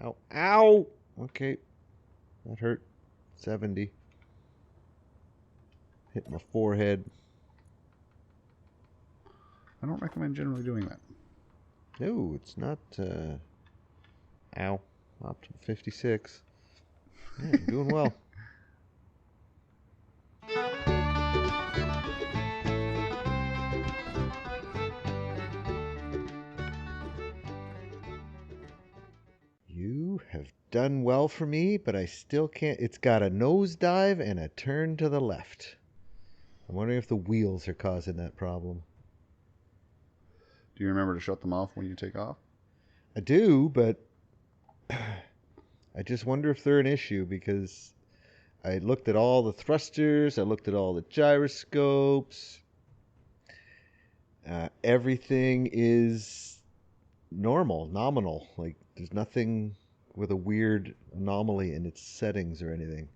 Ow. Ow! Okay. That hurt. 70. Hit my forehead. I don't recommend generally doing that. No, it's not. Ow. Up to 56. Yeah, I'm doing well. You have done well for me, but I still can't. It's got a nosedive and a turn to the left. I'm wondering if the wheels are causing that problem. Do you remember to shut them off when you take off? I do, but I just wonder if they're an issue because I looked at all the thrusters, I looked at all the gyroscopes. Everything is normal, nominal. Like there's nothing with a weird anomaly in its settings or anything.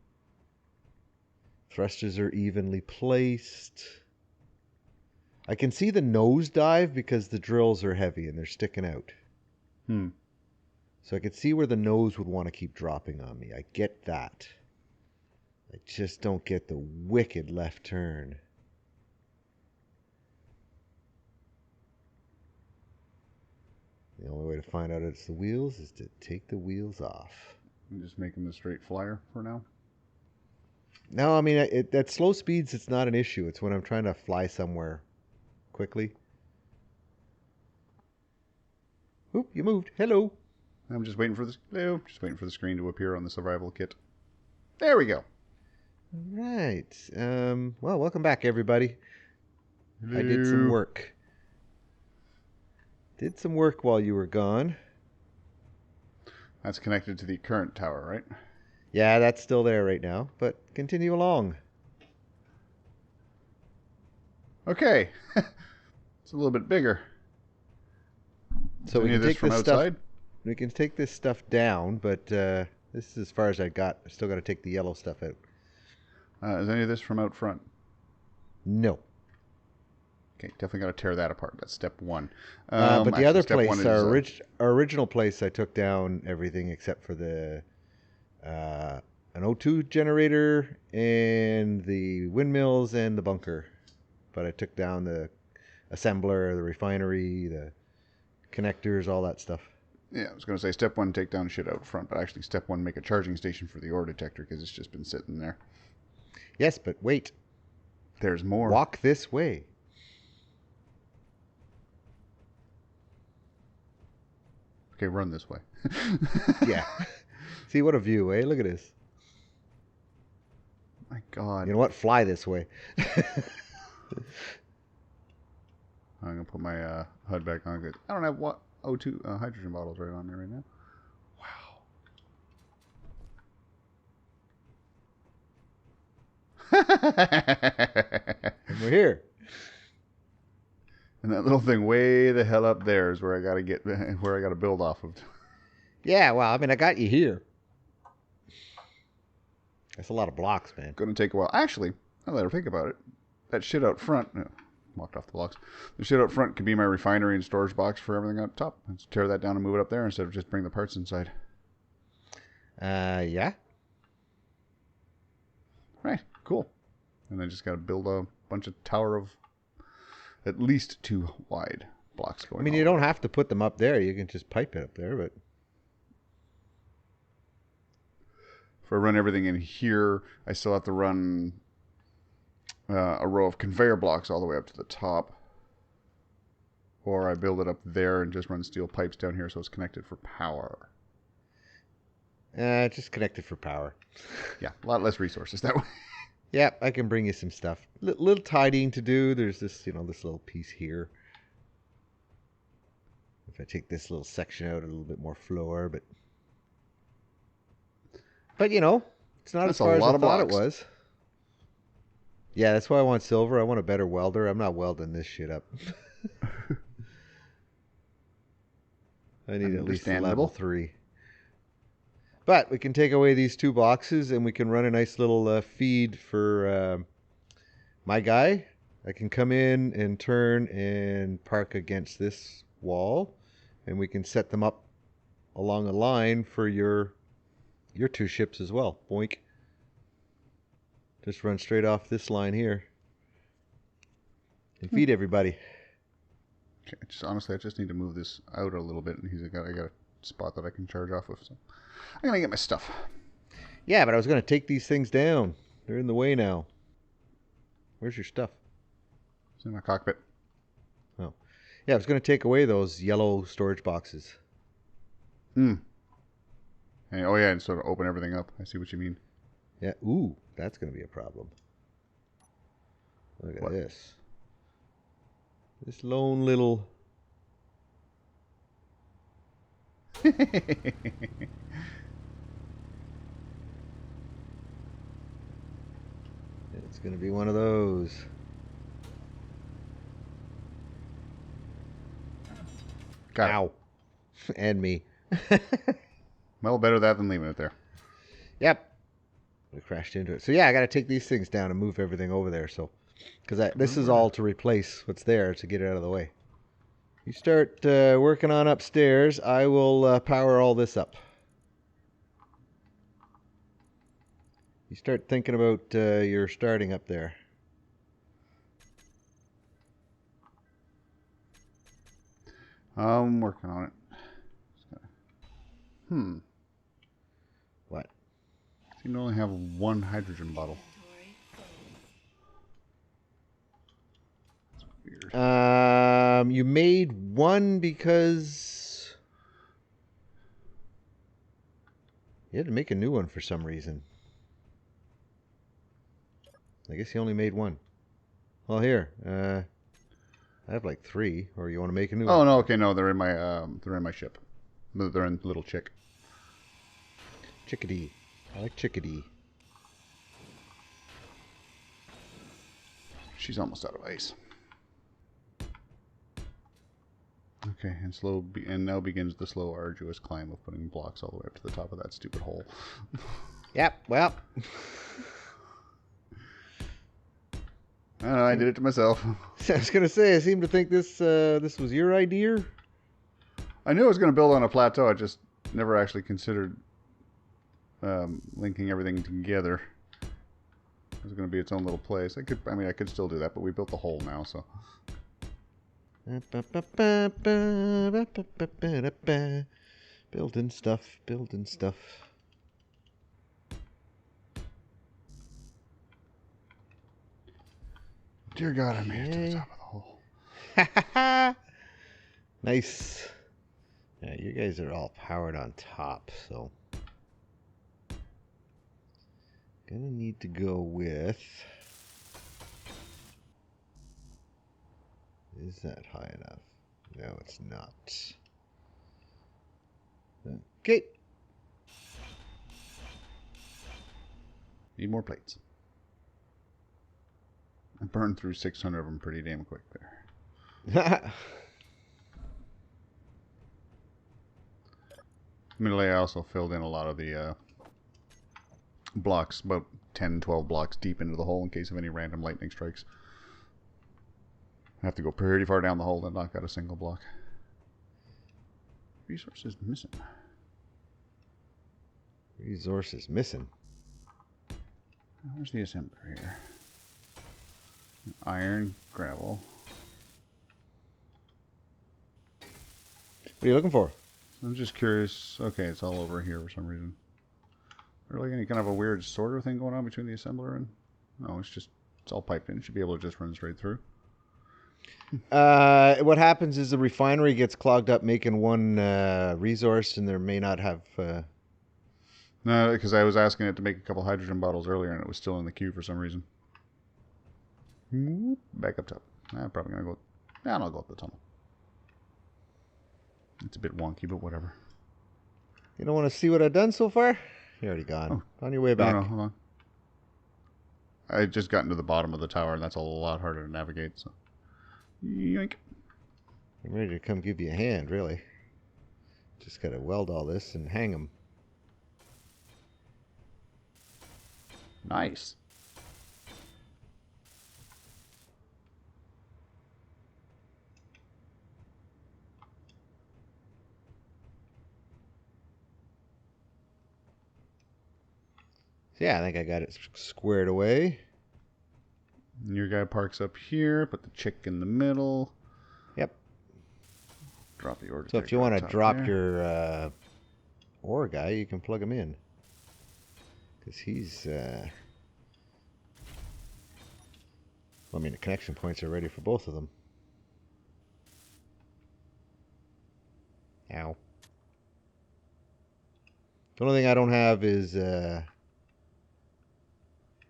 Thrusters are evenly placed. I can see the nosedive because the drills are heavy and they're sticking out. So I could see where the nose would want to keep dropping on me. I get that. I just don't get the wicked left turn. The only way to find out it's the wheels is to take the wheels off. I'm just making the straight flyer for now. No, I mean, at slow speeds, it's not an issue. It's when I'm trying to fly somewhere quickly. Oop, you moved. Hello. I'm just waiting for this. Hello. Just waiting for the screen to appear on the survival kit. There we go. All right. Well, welcome back, everybody. Hello. I did some work. Did some work while you were gone. That's connected to the current tower, right? Yeah, that's still there right now, but continue along. Okay. It's a little bit bigger. So we any can of this take from this outside? stuff. We can take this stuff down, but this is as far as I got. I still got to take the yellow stuff out. Is any of this from out front? No. Okay, definitely got to tear that apart. That's step one. But the actually, other step place, one is, our original place, I took down everything except for the an O2 generator and the windmills and the bunker. But I took down the assembler, the refinery, the connectors, all that stuff. Yeah, I was going to say step one, take down shit out front, but actually step one, make a charging station for the ore detector because it's just been sitting there. Yes, but wait. There's more. Walk this way. Okay, run this way. Yeah. See, what a view, eh? Look at this. My God. You know what? Fly this way. I'm going to put my HUD back on. Good. I don't have what O2 hydrogen bottles right on there right now. Wow. And we're here. And that little thing way the hell up there is where I got to get, where I got to build off of. Yeah, well, I mean, I got you here. That's a lot of blocks, man. Going to take a while. Actually, now that I think about it, that shit out front, walked off the blocks. The shit out front could be my refinery and storage box for everything up top. Let's tear that down and move it up there instead of just bring the parts inside. Yeah. Right, cool. And I just got to build a bunch of tower of at least 2 wide blocks going. I mean, you don't have to put them up there. You can just pipe it up there, but if I run everything in here, I still have to run a row of conveyor blocks all the way up to the top. Or I build it up there and just run steel pipes down here so it's connected for power. just connect it for power. Yeah, a lot less resources that way. Yeah, I can bring you some stuff. Little tidying to do. There's this, this little piece here. If I take this little section out, a little bit more floor, but it's not as far as I thought it was. Yeah, that's why I want silver. I want a better welder. I'm not welding this shit up. I need at least a level 3. But we can take away these 2 boxes and we can run a nice little feed for my guy. I can come in and turn and park against this wall and we can set them up along a line for your 2 ships as well. Boink. Just run straight off this line here. And feed everybody. Okay, honestly, I just need to move this out a little bit, and I got a spot that I can charge off of. So I'm gonna get my stuff. Yeah, but I was gonna take these things down. They're in the way now. Where's your stuff? It's in my cockpit. Oh, yeah, I was gonna take away those yellow storage boxes. Hey, oh yeah, and sort of open everything up. I see what you mean. Yeah. Ooh, that's gonna be a problem. Look at this. This lone little. It's going to be one of those. Ow. And me. Well, better that than leaving it there. Yep. We crashed into it. So yeah, I got to take these things down and move everything over there. So, because this is all to replace what's there to get it out of the way. You start working on upstairs. I will power all this up. You start thinking about your starting up there. I'm working on it. What? I seem to only have one hydrogen bottle. That's weird. You made one because you had to make a new one for some reason. I guess you only made one. Well, here, I have like 3. Or you want to make a new one? Oh no, okay, no, they're in my ship. They're in Little Chick. Chickadee. I like Chickadee. She's almost out of ice. Okay, and now begins the slow, arduous climb of putting blocks all the way up to the top of that stupid hole. Yep. Well. I don't know, I did it to myself. I was gonna say, I seem to think this was your idea. I knew I was going to build on a plateau. I just never actually considered linking everything together. It was going to be its own little place. I could still do that, but we built the hole now, so. Building stuff, building stuff. Dear God, I made it to the top of the hole. Nice. Yeah, you guys are all powered on top, so. Gonna need to go with. Is that high enough? No, it's not. Okay. Need more plates. I burned through 600 of them pretty damn quick there. Admittedly, I also filled in a lot of the blocks, about 10, 12 blocks deep into the hole in case of any random lightning strikes. I have to go pretty far down the hole to knock out a single block. Resources missing. Resources missing. Where's the assembler here? Iron, gravel. What are you looking for? I'm just curious. Okay, it's all over here for some reason. Is there like any kind of a weird sorter thing going on between the assembler and... No, it's all piped in. It should be able to just run straight through. What happens is the refinery gets clogged up making one resource, and there may not have... No, because I was asking it to make a couple hydrogen bottles earlier, and it was still in the queue for some reason. Back up top. I'm probably going to go... Yeah, I'll go up the tunnel. It's a bit wonky, but whatever. You don't want to see what I've done so far? You're already gone. Oh. On your way back. No, hold on. I just gotten to the bottom of the tower, and that's a lot harder to navigate, so... Yoink. I'm ready to come give you a hand, really. Just got to weld all this and hang them. Nice. Yeah, I think I got it squared away. And your guy parks up here. Put the chick in the middle. Yep. Drop the ore. So if you want to drop your ore guy, you can plug him in. Because he's... I mean, the connection points are ready for both of them. Ow. The only thing I don't have is...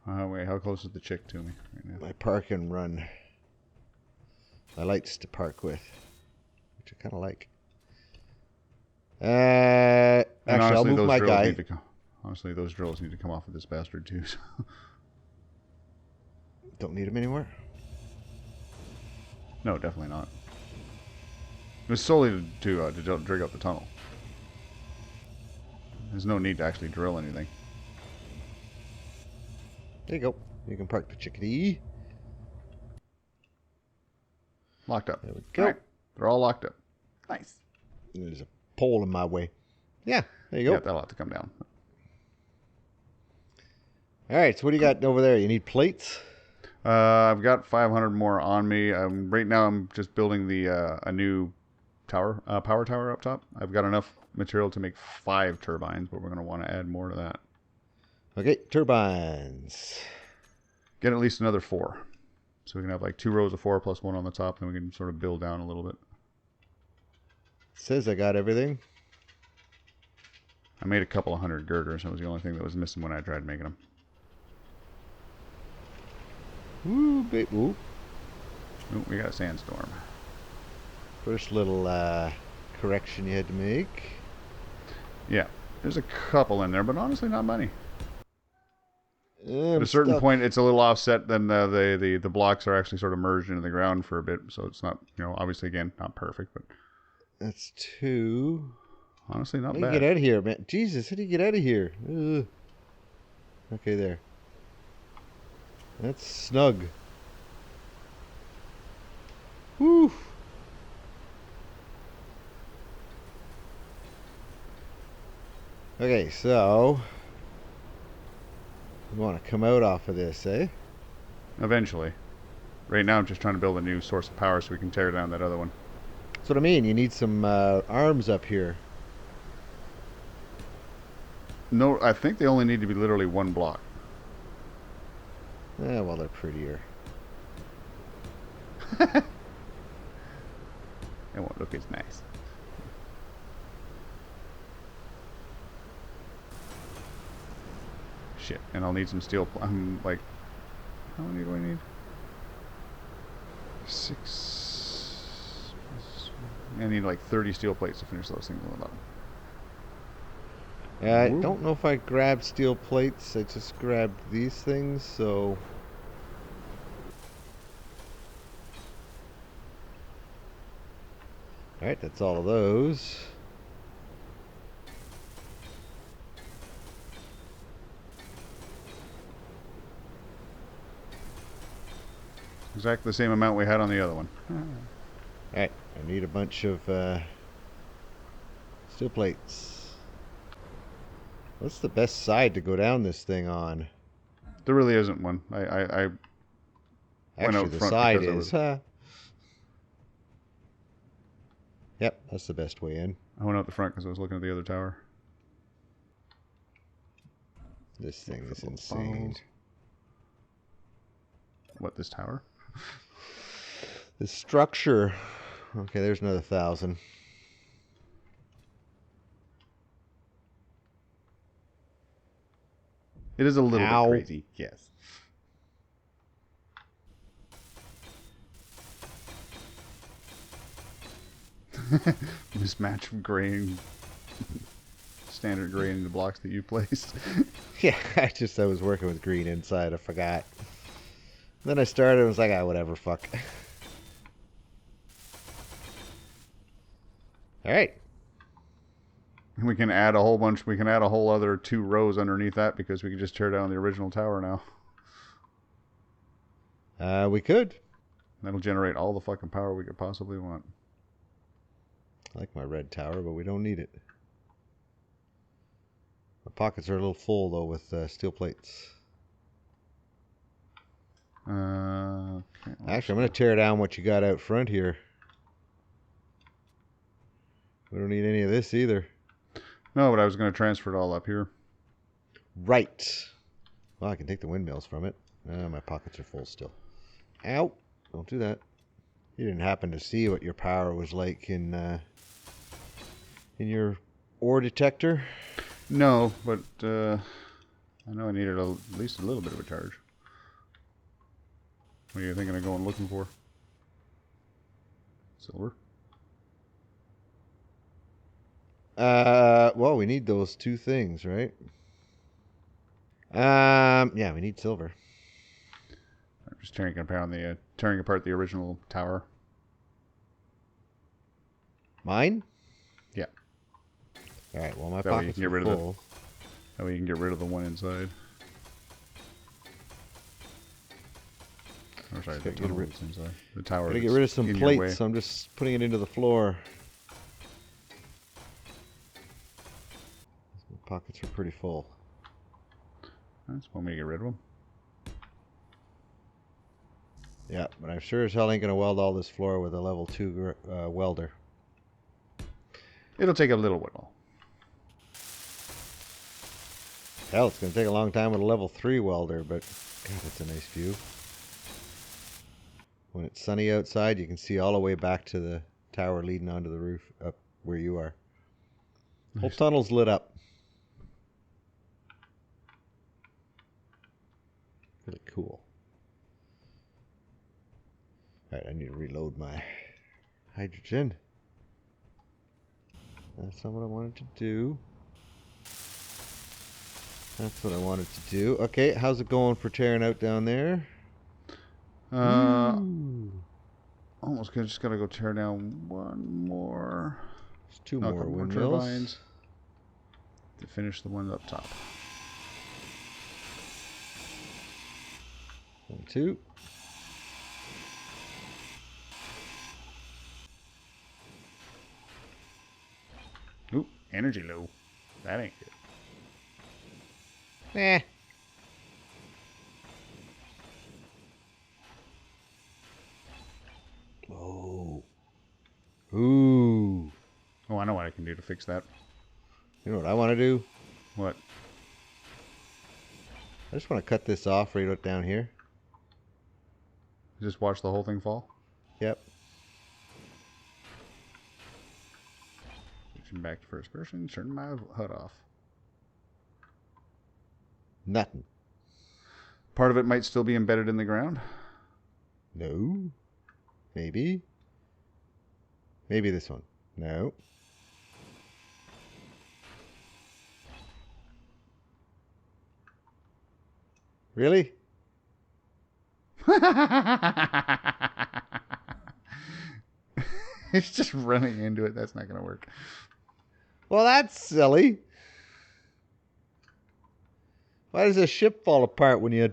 wait, how close is the chick to me right now? my park and run. My lights to park with. Which I kind of like. Actually, honestly, I'll move my guy. Honestly, those drills need to come off of this bastard too. Don't need him anywhere? No, definitely not. It was solely to dig up the tunnel. There's no need to actually drill anything. There you go. You can park the chickadee. Locked up. There we go. All right. They're all locked up. Nice. There's a pole in my way. Yeah, there you go. Yeah, that'll have to come down. All right, so what do you got over there? You need plates? I've got 500 more on me. Right now I'm just building a new tower, power tower up top. I've got enough material to make 5 turbines, but we're going to want to add more to that. Okay, turbines. Get at least another 4. So we can have like 2 rows of 4 plus 1 on the top, then we can sort of build down a little bit. Says I got everything. I made a couple of 100 girders. That was the only thing that was missing when I tried making them. Woo, babe. Ooh. Ooh, we got a sandstorm. First little correction you had to make. Yeah, there's a couple in there, but honestly not many. At I'm a certain stuck. point, it's a little offset. Then the blocks are actually sort of merged into the ground for a bit, so it's not, obviously again not perfect, but That's 2. honestly not How do you bad. get out of here, man? Jesus, how do you get out of here? Ugh. Okay, there. That's snug. Woo! Okay, so you want to come out off of this, eh? Eventually. Right now, I'm just trying to build a new source of power so we can tear down that other one. That's what I mean. You need some arms up here. No, I think they only need to be literally 1 block. Eh, well, they're prettier. It won't look as nice. Shit, and I'll need some steel. I'm like, how many do I need? 6. I need like 30 steel plates to finish those things up. I don't know if I grabbed steel plates. I just grabbed these things, so... Alright, that's all of those. Exactly the same amount we had on the other one. Alright, I need a bunch of steel plates. What's the best side to go down this thing on? There really isn't one. I went Actually, out the front side because is... Huh? Yep, that's the best way in. I went out the front because I was looking at the other tower. This thing is insane. What, this tower? The structure... Okay, there's another 1,000. It is a little Ow. bit crazy, yes. Mismatch of grain, standard grain in the blocks that you placed. Yeah, I was working with green inside. I forgot. Then I started. I was like, whatever, fuck. All right. We can add a whole bunch. We can add a whole other 2 rows underneath that because we can just tear down the original tower now. We could. That'll generate all the fucking power we could possibly want. I like my red tower, but we don't need it. My pockets are a little full, though, with steel plates. Okay, Actually, I'm going to tear down what you got out front here. We don't need any of this either. No, but I was going to transfer it all up here. Right. Well, I can take the windmills from it. My pockets are full still. Ow. Don't do that. You didn't happen to see what your power was like in your ore detector? No, but I know I needed at least a little bit of a charge. What are you thinking of going looking for? Silver? Well, we need those two things, right? Yeah, we need silver. I'm just tearing apart the original tower. Mine? Yeah. All right. Well, my That way you pockets can get are rid full. That way you can get rid of the one inside. Or sorry, the tunnel that's inside. The tower. Gotta get rid of some plates, so I'm just putting it into the floor. My pockets are pretty full. That's one way to get rid of them. Yeah, but I'm sure as hell ain't gonna weld all this floor with a level 2 welder. It'll take a little while. Hell, it's gonna take a long time with a level 3 welder, but God, that's a nice view. When it's sunny outside, you can see all the way back to the tower leading onto the roof up where you are. Nice. Whole tunnel's lit up. Really cool. Alright, I need to reload my hydrogen. That's not what I wanted to do. That's what I wanted to do. Okay, how's it going for tearing out down there? Almost just gotta go tear down one more. There's two more windmills turbines to finish the one up top. 1, 2. Oop, energy low. That ain't good. Eh. Oh. Ooh. Oh, I know what I can do to fix that. You know what I want to do? What? I just want to cut this off right out down here. Just watch the whole thing fall? Yep. Switching back to first person, turn my HUD off. Nothing. Part of it might still be embedded in the ground? No. Maybe. Maybe this one. No. Really? It's just running into it. That's not going to work. Well, that's silly. Why does a ship fall apart when you...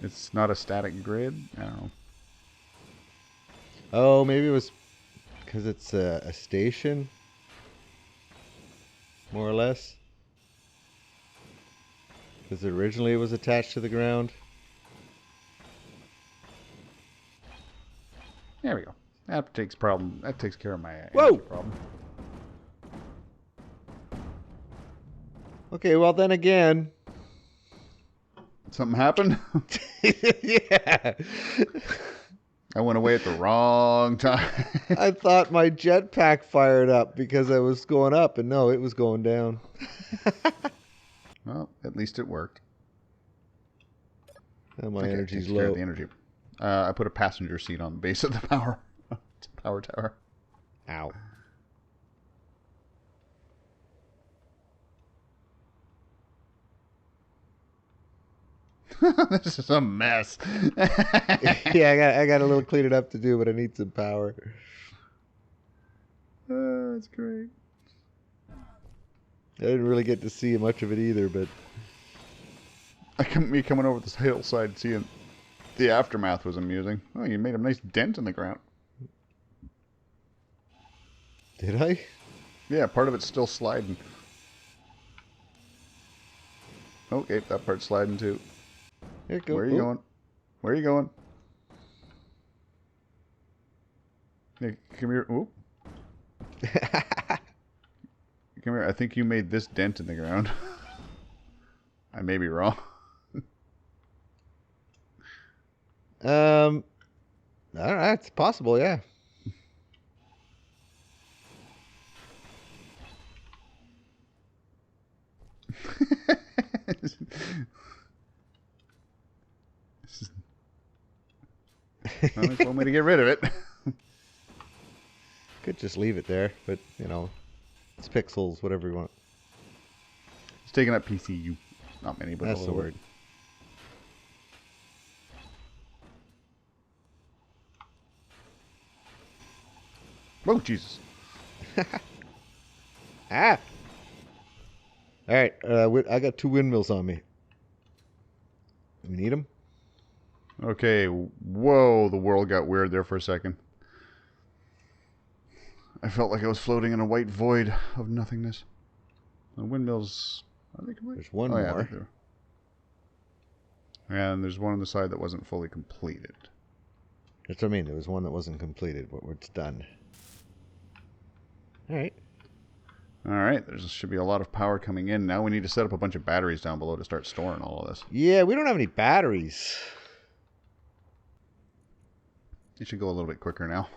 It's not a static grid? I don't know. Oh, maybe it was because it's a station, more or less. Because originally it was attached to the ground. There we go. That takes care of my Whoa! problem. Okay, well then again. Something happened? Yeah. I went away at the wrong time. I thought my jetpack fired up because I was going up, and no, it was going down. Well, at least it worked. And my energy's takes care low. of the energy. I put a passenger seat on the base of the power tower. Ow. This is a mess. Yeah, I got a little cleaning up to do, but I need some power. That's great. I didn't really get to see much of it either, but Me coming over this hillside, seeing the aftermath was amusing. Oh, you made a nice dent in the ground. did I? Yeah, part of it's still sliding. Okay, that part's sliding too. There you go. Where are you going? Where are you going? Hey, come here. Oop. Come here. I think you made this dent in the ground. I may be wrong. I don't know. It's possible, yeah. Well, there's one way to get rid of it. Could just leave it there, but, you know, it's pixels, whatever you want. It's taking up PCU. Not many, but That's the word. Oh, Jesus. Ah! Alright, I got 2 windmills on me. We need them? Okay, whoa, the world got weird there for a second. I felt like I was floating in a white void of nothingness. The windmills, are they complete? There's one more. Yeah, I think and there's one on the side that wasn't fully completed. That's what I mean, there was one that wasn't completed, but it's done. Alright. Alright, there should be a lot of power coming in. Now we need to set up a bunch of batteries down below to start storing all of this. Yeah, we don't have any batteries. It should go a little bit quicker now.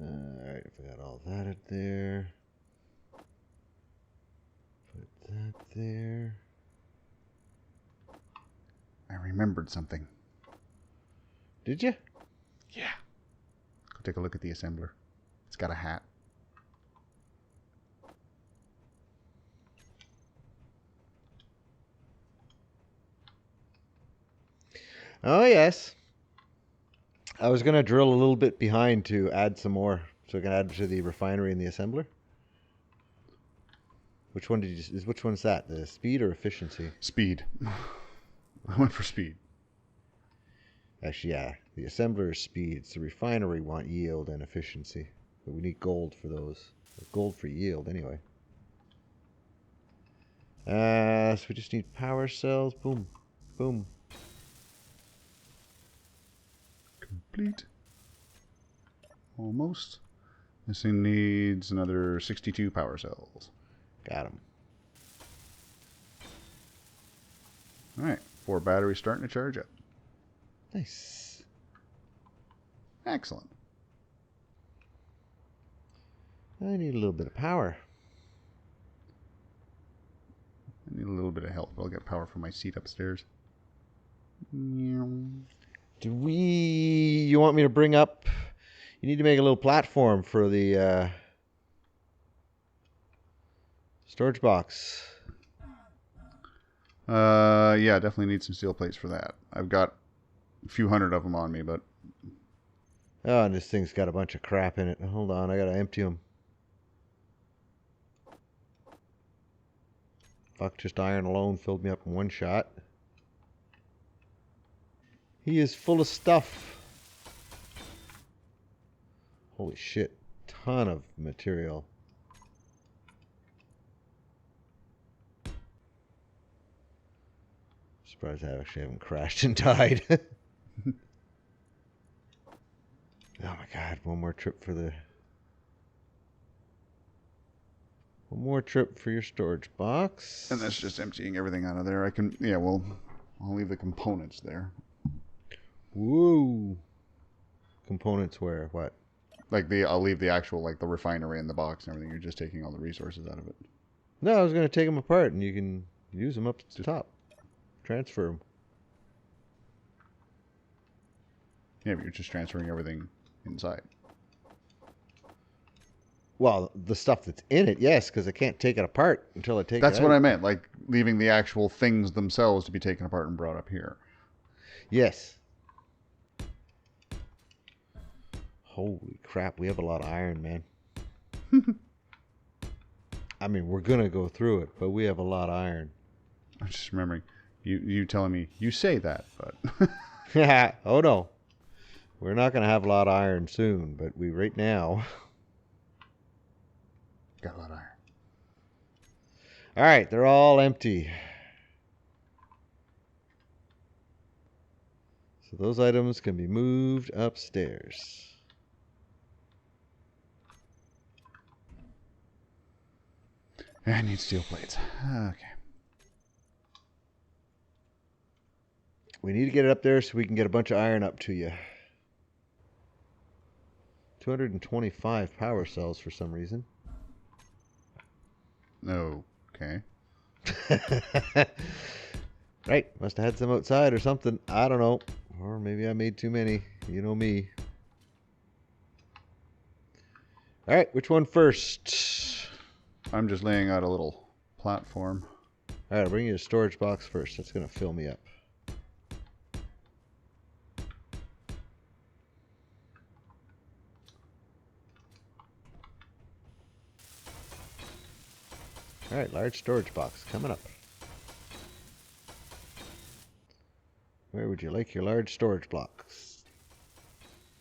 Alright, if we got all that up there. Put that there. I remembered something. Did you? Yeah. Go take a look at the assembler. It's got a hat. Oh, yes. I was going to drill a little bit behind to add some more, so I can add to the refinery and the assembler. Which one which one's that? The speed or efficiency? Speed. I went for speed. Actually, yeah. The assembler is speed. It's the refinery want yield and efficiency. But we need gold for those. Gold for yield, anyway. So we just need power cells. Boom. Boom. Complete. Almost. This thing needs another 62 power cells. Got them. Alright, 4 batteries starting to charge up. Nice. Excellent. I need a little bit of power. I need a little bit of help. I'll get power from my seat upstairs. You want me to bring up... You need to make a little platform for the storage box. Yeah, definitely need some steel plates for that. I've got a few hundred of them on me, but... Oh, and this thing's got a bunch of crap in it. Hold on, I gotta empty them. Fuck, just iron alone filled me up in one shot. He is full of stuff. Holy shit. Ton of material. Surprised I actually haven't crashed and died. Oh my god, one more trip for the... One more trip for your storage box. And that's just emptying everything out of there. I can... Yeah, well, I'll leave the components there. Woo! Components where? What? Like I'll leave the actual, like the refinery and the box and everything. You're just taking all the resources out of it. No, I was going to take them apart and you can use them up to the top. Transfer them. Yeah, but you're just transferring everything inside. Well, the stuff that's in it, yes, because I can't take it apart until I take it out. That's what I meant, like leaving the actual things themselves to be taken apart and brought up here. Yes. Holy crap, we have a lot of iron, man. I mean, we're going to go through it, but we have a lot of iron. I'm just remembering you telling me, you say that, but... Oh, no. We're not going to have a lot of iron soon, but right now... Got a lot of iron. All right, they're all empty. So those items can be moved upstairs. I need steel plates. Okay. We need to get it up there so we can get a bunch of iron up to you. 225 power cells for some reason. Okay. Right, must have had some outside or something. I don't know. Or maybe I made too many. You know me. All right, which one first? I'm just laying out a little platform. All right, I'll bring you a storage box first. That's going to fill me up. All right, large storage box coming up. Where would you like your large storage blocks?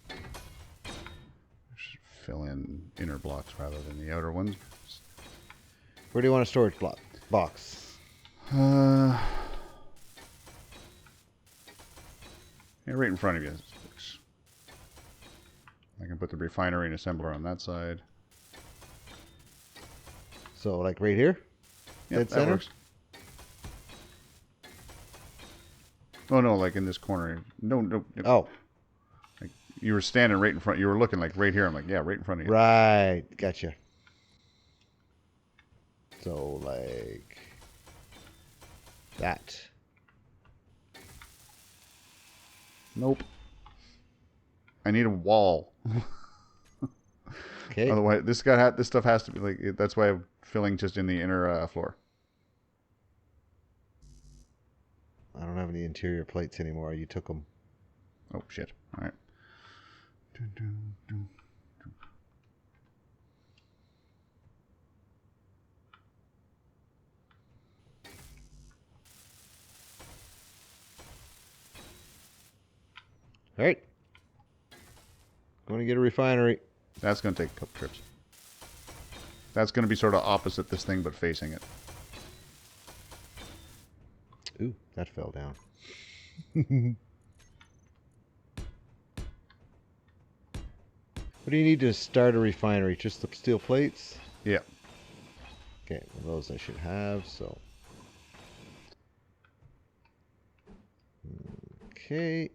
Should fill in inner blocks rather than the outer ones. Where do you want a storage box? Yeah, right in front of you. I can put the refinery and assembler on that side. So, like right here? Yep, Dead that center? works. Oh, no, like in this corner. No. Oh. Like you were standing right in front. You were looking like right here. I'm like, yeah, right in front of you. Right. Gotcha. So, like that. Nope. I need a wall. Okay. Otherwise, this stuff has to be like. That's why I'm filling just in the inner floor. I don't have any interior plates anymore. You took them. Oh shit! All right. All right. Going to get a refinery. That's going to take a couple trips. That's going to be sort of opposite this thing, but facing it. Ooh, that fell down. What do you need to start a refinery? Just the steel plates? Yeah. Okay, well, those I should have, so. Okay.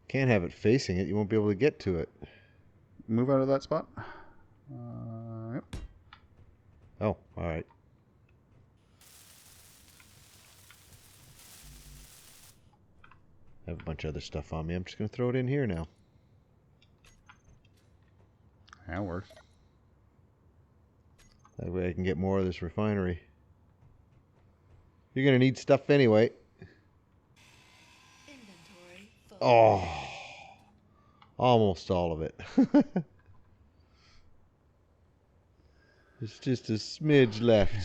Can't have it facing it. You won't be able to get to it. Move out of that spot. Yep. Oh, all right. I have a bunch of other stuff on me. I'm just going to throw it in here now. That works. That way I can get more of this refinery. You're going to need stuff anyway. Inventory full. Oh, almost all of it. It's just a smidge left.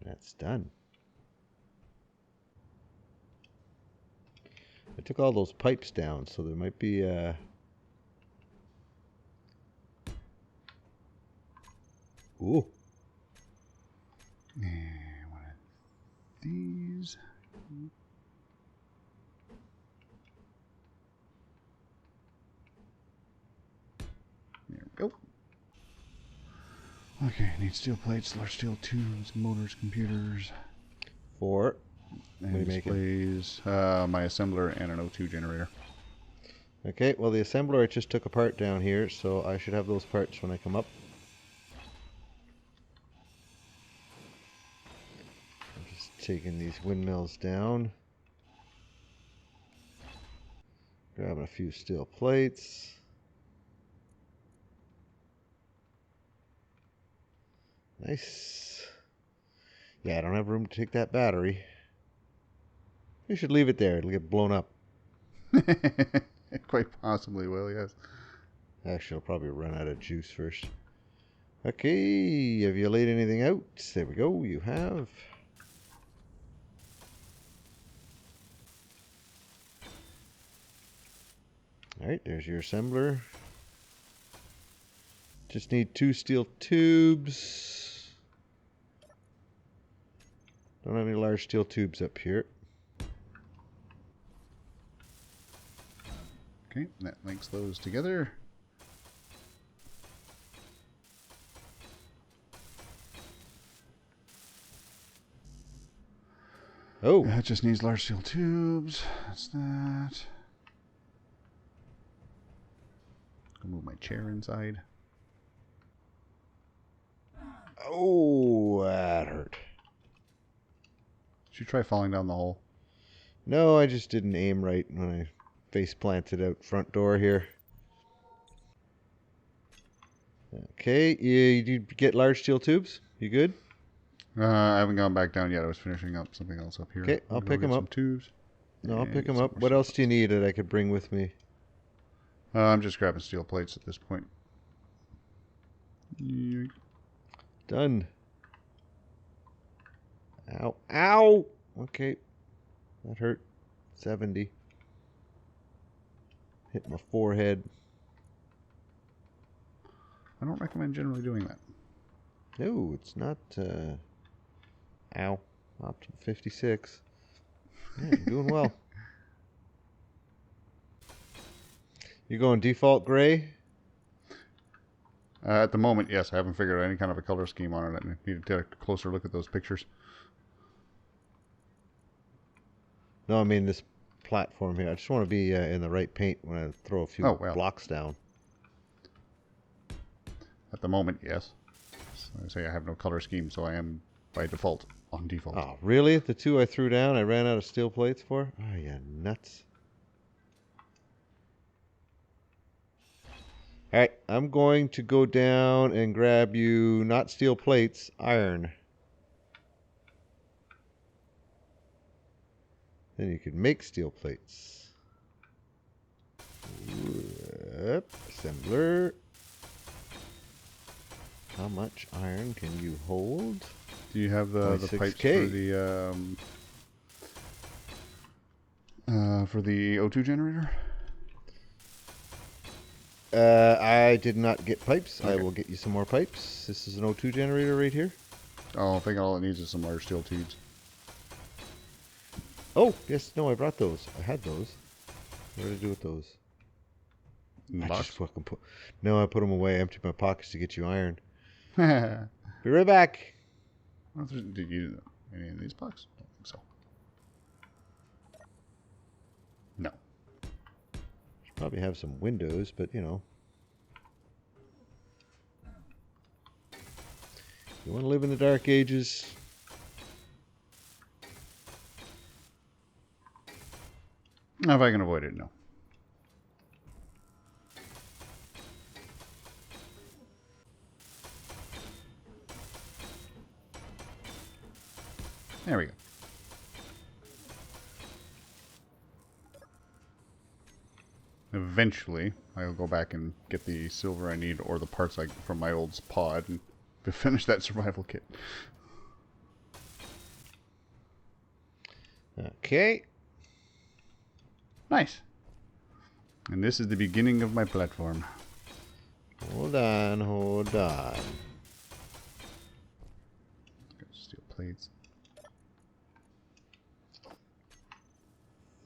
That's done. I took all those pipes down, so there might be ooh. And one of these. There we go. Okay, need steel plates, large steel tubes, motors, computers. 4. And What are you making? displays, my assembler and an O2 generator. Okay, well the assembler I just took apart down here, so I should have those parts when I come up. I'm just taking these windmills down. Grabbing a few steel plates. Nice. Yeah, I don't have room to take that battery. You should leave it there. It'll get blown up. Quite possibly will, yes. Actually, I'll probably run out of juice first. Okay, have you laid anything out? There we go, you have. Alright, there's your assembler. Just need 2 steel tubes. Don't have any large steel tubes up here. Okay, that links those together. Oh! That just needs large steel tubes. That's that. I'll move my chair inside. Oh, that hurt. Did you try falling down the hole? No, I just didn't aim right when I face planted out front door here. Okay, you get large steel tubes? You good? I haven't gone back down yet. I was finishing up something else up here. Okay, I'll pick them up. Some tubes. No, I'll pick them up. What else do you need that I could bring with me? I'm just grabbing steel plates at this point. Done. Ow. Ow! Okay. That hurt. 70. Hit my forehead. I don't recommend generally doing that. No, it's not. Ow. Option 56. Yeah, you're doing well. You going default gray? At the moment, yes. I haven't figured out any kind of a color scheme on it. I need to take a closer look at those pictures. No, I mean this platform here. I just want to be in the right paint when I throw a few blocks down. At the moment, yes. I say I have no color scheme, so I am by default on default. Oh, really? The 2 I threw down, I ran out of steel plates for? Oh, yeah, nuts. Alright, I'm going to go down and grab you, not steel plates, iron. Then you can make steel plates. Yep. Assembler. How much iron can you hold? Do you have the pipes for the O2 generator? I did not get pipes. Okay. I will get you some more pipes. This is an O2 generator right here. Oh, I think all it needs is some large steel tubes. Oh, yes, no, I brought those. I had those. What did I do with those? In the I box? just fucking put... No, I put them away. I emptied my pockets to get you iron. Did Be right back. you any of these blocks? I don't think so. No. Should probably have some windows, but you know. You want to live in the dark ages? If I can avoid it, no. There we go. Eventually, I'll go back and get the silver I need or the parts from my old pod and to finish that survival kit. Okay. Nice. And this is the beginning of my platform. Hold on, hold on. Steel plates.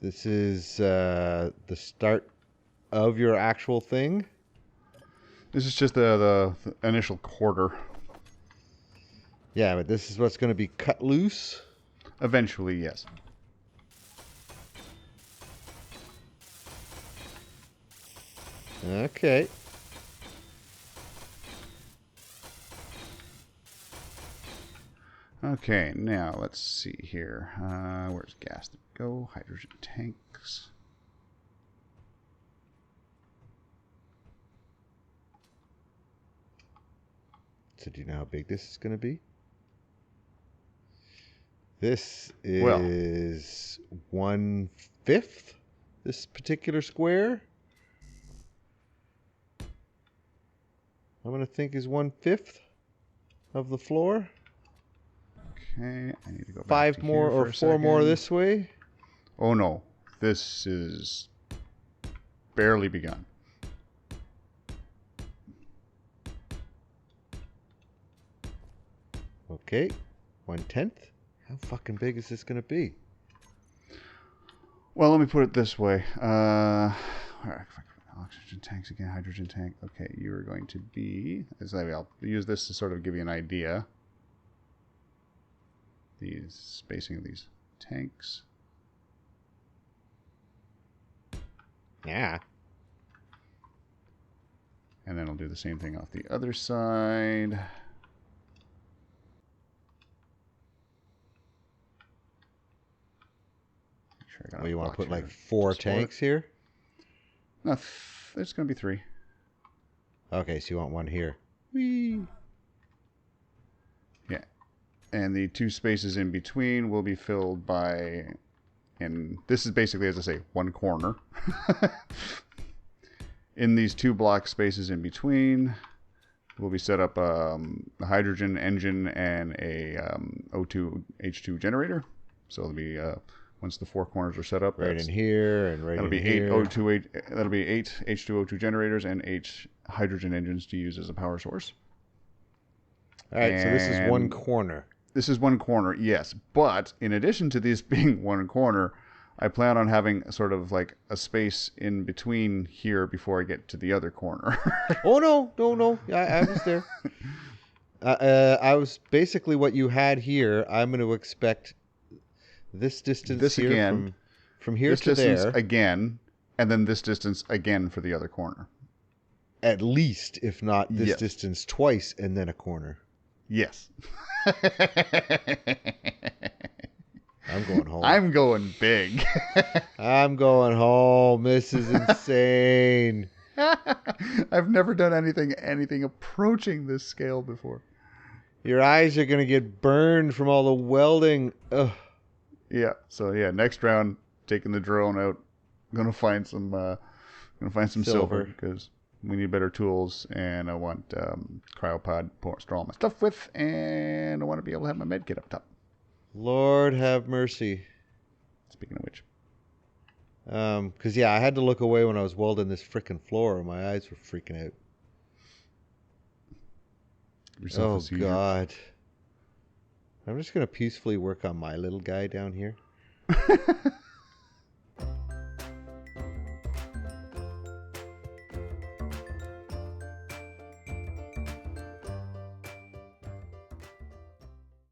This is the start of your actual thing? This is just the initial quarter. Yeah, but this is what's going to be cut loose? Eventually, yes. Okay. Okay, now let's see here. Where's gas to go? Hydrogen tanks. So do you know how big this is going to be? This is 1/5 this particular square. I'm going to think is 1/5. of the floor. Okay, I need to go back 5 to more here or for a 4 more second. this way. Oh no, this is barely begun. Okay, 1/10. How fucking big is this gonna be? Well, let me put it this way. Oxygen tanks again, hydrogen tank. Okay, you are going to be... I'll use this to sort of give you an idea. The spacing of these tanks. Yeah. And then I'll do the same thing off the other side. Make sure I got Well, you want to put like here 4 to support. tanks here? No, there's going to be 3. Okay, so you want one here. Whee! Yeah. And the 2 spaces in between will be filled by... And this is basically, as I say, 1 corner. In these 2 block spaces in between, will be set up a hydrogen engine and a O2 H2 generator. So it'll be once the 4 corners are set up, Right in here and right that'll in be here. 8 that'll be 8 H2O2 generators and 8 hydrogen engines to use as a power source. All right, so this is 1 corner. This is 1 corner, yes. But in addition to this being 1 corner, I plan on having sort of like a space in between here before I get to the other corner. Oh, no. I was there. I was basically what you had here. I'm going to expect this distance This here again, from here this to distance there. again, and then this distance again for the other corner. At least, if not this Yes. distance twice and then a corner. Yes. I'm going home. I'm going big. I'm going home. This is insane. I've never done anything approaching this scale before. Your eyes are going to get burned from all the welding. Ugh. Yeah. So yeah, next round, taking the drone out. Gonna find some silver because we need better tools, and I want cryopod to store all my stuff with, and I want to be able to have my med kit up top. Lord have mercy. Speaking of which, because yeah, I had to look away when I was welding this frickin' floor. My eyes were freaking out. Oh God. I'm just gonna peacefully work on my little guy down here.